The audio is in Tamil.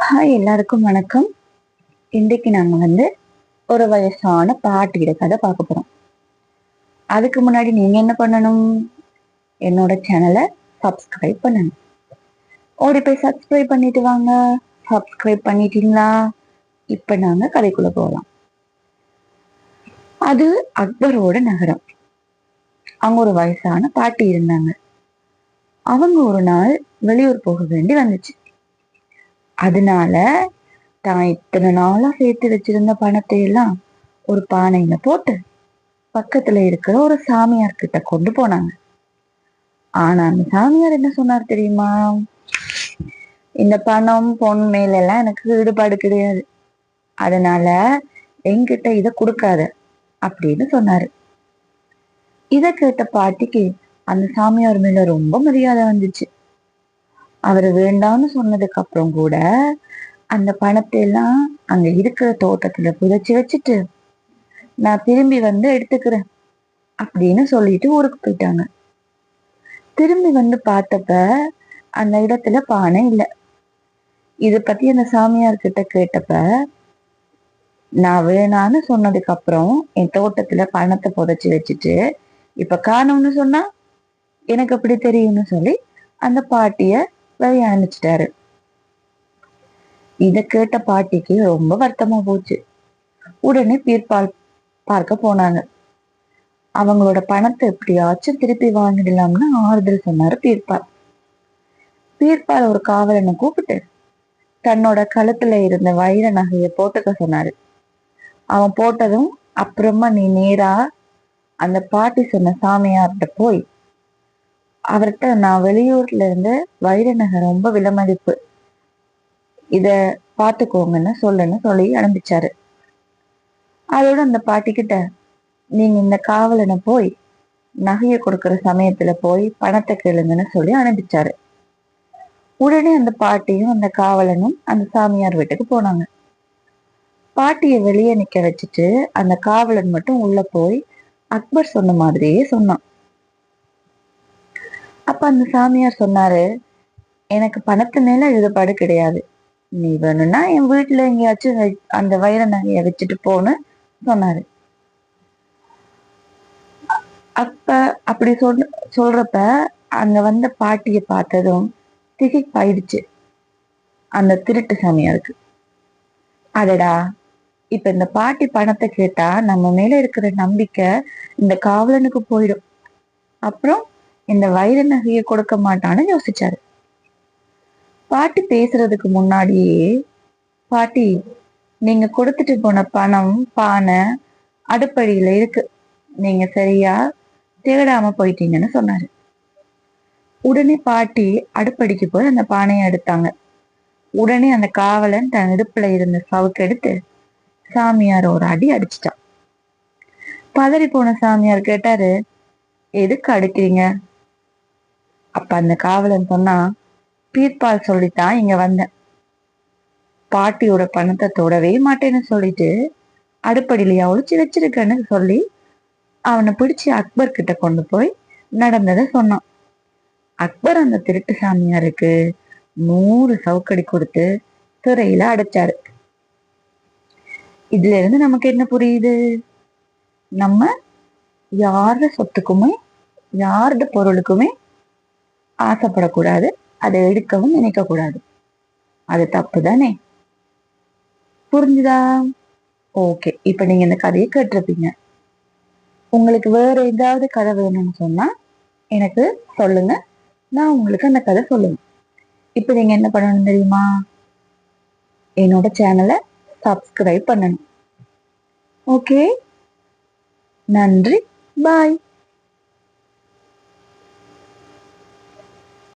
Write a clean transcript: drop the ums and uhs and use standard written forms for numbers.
ஹாய், எல்லாருக்கும் வணக்கம். இன்றைக்கு நாங்க ஒரு வயசான பாட்டியோட கதை பார்க்க போறோம். அதுக்கு முன்னாடி நீங்க என்ன பண்ணணும்? என்னோட சேனலை சப்ஸ்கிரைப் பண்ணணும். ஓடி போய் சப்ஸ்கிரைப் பண்ணிட்டு வாங்க. சப்ஸ்கிரைப் பண்ணிட்டீங்களா? இப்ப நாங்க கதைக்குள்ள போகலாம். அது அக்பரோட நகரம். அங்க ஒரு வயசான பாட்டி இருந்தாங்க. அவங்க ஒரு நாள் வெளியூர் போக வேண்டி வந்துச்சு. அதனால தான் இத்தனை நாளா சேர்த்து வச்சிருந்த பணத்தை எல்லாம் ஒரு பானையில போட்டு பக்கத்துல இருக்கிற ஒரு சாமியார் கிட்ட கொண்டு போனாங்க. ஆனா அந்த சாமியார் என்ன சொன்னார் தெரியுமா? இந்த பணம் பொன் மேல எல்லாம் எனக்கு ஈடுபாடு கிடையாது, அதனால என்கிட்ட இத கொடுக்காத அப்படின்னு சொன்னாரு. இத கேட்ட பாட்டிக்கு அந்த சாமியார் மேல ரொம்ப மரியாதை வந்துச்சு. அவரு வேண்டாம்னு சொன்னதுக்கு அப்புறம் கூட அந்த பணத்தை எல்லாம் அங்க இருக்கிற தோட்டத்துல புதைச்சி வச்சுட்டு நான் திரும்பி எடுத்துக்கிறேன் அப்படின்னு சொல்லிட்டு ஊருக்கு போயிட்டாங்க. திரும்பி பார்த்தப்ப அந்த இடத்துல பானை இல்லை. இத பத்தி அந்த சாமியார் கிட்ட கேட்டப்ப, நான் வேணான்னு சொன்னதுக்கு அப்புறம் என் தோட்டத்துல பணத்தை புதைச்சி வச்சுட்டு இப்ப காணும்னு சொன்னா எனக்கு அப்படி தெரியும்னு சொல்லி அந்த பாட்டிய வழி அனுப்பிச்சிட்டாரு. இத கேட்ட பாட்டிக்கு ரொம்ப வருத்தமா போச்சு. உடனே பீர்பால் பார்க்க போனாங்க. அவங்களோட பணத்தை எப்படியாச்சும் திருப்பி வாங்கிடலாம்னு ஆறுதல் சொன்னாரு பீர்பால். பீர்பால் ஒரு காவலனை கூப்பிட்டு தன்னோட கழுத்துல இருந்த வைர நகையை போட்டுக்க சொன்னாரு. அவன் போட்டதும் அப்புறமா நீ நேரா அந்த பாட்டி சொன்ன சாமியார்கிட்ட போய் அவர்கிட்ட நான் வெளியூர்ல இருந்து வைர நகை ரொம்ப விலைமதிப்பு, இத பாத்துக்கோங்கன்னு சொல்லி அனுப்பிச்சாரு. அதோட அந்த பாட்டி கிட்ட நீங்க இந்த காவலனை போய் நகையை கொடுக்கற சமயத்துல போய் பணத்தை கேளுங்கன்னு சொல்லி அனுப்பிச்சாரு. உடனே அந்த பாட்டியும் அந்த காவலனும் அந்த சாமியார் வீட்டுக்கு போனாங்க. பாட்டிய வெளியே நிக்க வச்சுட்டு அந்த காவலன் மட்டும் உள்ள போய் அக்பர் சொன்ன மாதிரியே சொன்னான். அப்ப அந்த சாமியார் சொன்னாரு, எனக்கு பணத்து மேல ஈடுபாடு கிடையாது, நீ வேணும்னா என் வீட்டுல எங்கேயாச்சும் அந்த வைர நகைய வச்சுட்டு போன்னு சொன்னாரு. அப்ப அப்படி சொல்றப்ப அங்க பாட்டிய பார்த்ததும் திகைப்பாயிடுச்சு அந்த திருட்டு சாமியாருக்கு. அடடா, இப்ப இந்த பாட்டி பணத்தை கேட்டா நம்ம மேல இருக்கிற நம்பிக்கை இந்த காவலனுக்கு போயிடும், அப்புறம் இந்த வைர நகையை கொடுக்க மாட்டான்னு யோசிச்சாரு. பாட்டி பேசுறதுக்கு முன்னாடியே, பாட்டி நீங்க கொடுத்துட்டு போன பணம் பானை அடுப்படியில இருக்கு, நீங்க சரியா தேடாம போயிட்டீங்கன்னு சொன்னாரு. உடனே பாட்டி அடுப்படிக்கு போய் அந்த பானையை எடுத்தாங்க. உடனே அந்த காவலன் தன் இடுப்புல இருந்த சவுக்கு எடுத்து சாமியார் ஒரு அடி அடிச்சிட்டான். பதறி போன சாமியார் கேட்டாரு, எதுக்கு அடிக்கிறீங்க? அப்ப அந்த காவலன் சொன்னா, பீர்பால் சொல்லித்தான் இங்க வந்தேன், பாட்டியோட பணத்தை தொடவே மாட்டேன்னு சொல்லிட்டு அடுப்படியில ஒளிச்சு வச்சிருக்கேன்னு சொல்லி அவனை பிடிச்சு அக்பர் கிட்ட கொண்டு போய் நடந்ததை சொன்னான். அக்பர் அந்த திருட்டு சாமியாருக்கு 100 சவுக்கடி கொடுத்து துறையில அடைச்சாரு. இதுல இருந்து நமக்கு என்ன புரியுது? நம்ம யாரோட சொத்துக்குமே யாரோட பொருளுக்குமே ஆசைப்படக்கூடாது, அதை எடுக்கவும் நினைக்க கூடாது. அது தப்பு தானே? புரிஞ்சுதா? ஓகே, இப்ப நீங்க இந்த கதையை கேட்டிருப்பீங்க. உங்களுக்கு வேற ஏதாவது கதை வேணும்னு சொன்னா எனக்கு சொல்லுங்க, நான் உங்களுக்கு அந்த கதை சொல்லுவேன். இப்ப நீங்க என்ன பண்ணணும் தெரியுமா? என்னோட சேனலை சப்ஸ்கிரைப் பண்ணணும். ஓகே, நன்றி, பாய்.